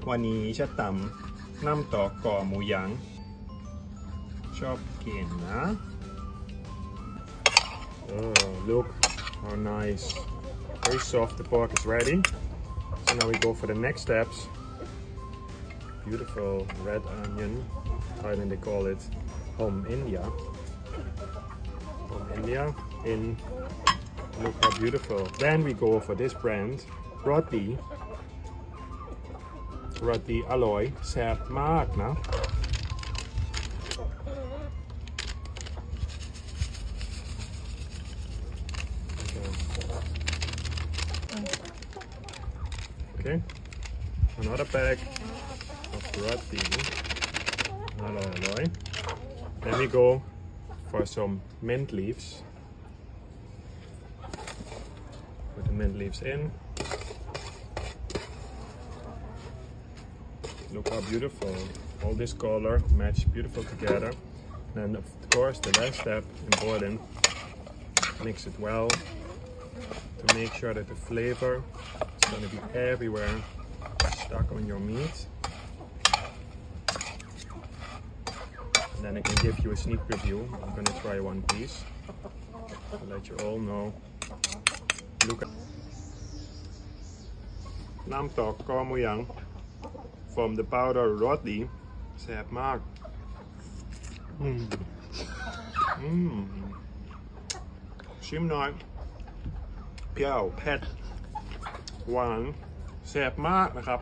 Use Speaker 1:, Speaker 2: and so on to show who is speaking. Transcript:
Speaker 1: วันนี้จะตำน้ำตอกก่อหมูหยางชอบกินนะ Oh, look how nice. Very soft. The pork is ready. So now we go for the next steps. Beautiful red onion. Thailand they call it Hom India. Hom India in. Look how beautiful. Then we go for this brand, Roti. Roti อร่อยแซ่บมากนะ Okay, another bag of roti. อร่อย Then we go for some mint leaves. Put the mint leaves in. Look how beautiful. All this color match beautiful together. And of course the last step, important, mix it well to make sure that the flavor is going to be everywhere, stuck on your meat. And then I can give you a sneak preview. I'm going to try one piece to let you all know. Look at น้ำตอกกอหมูหยาง from the powder roti แซ่บมากชิมหน่อยเปรี้ยวเผ็ดหวานแซ่บมากนะครับ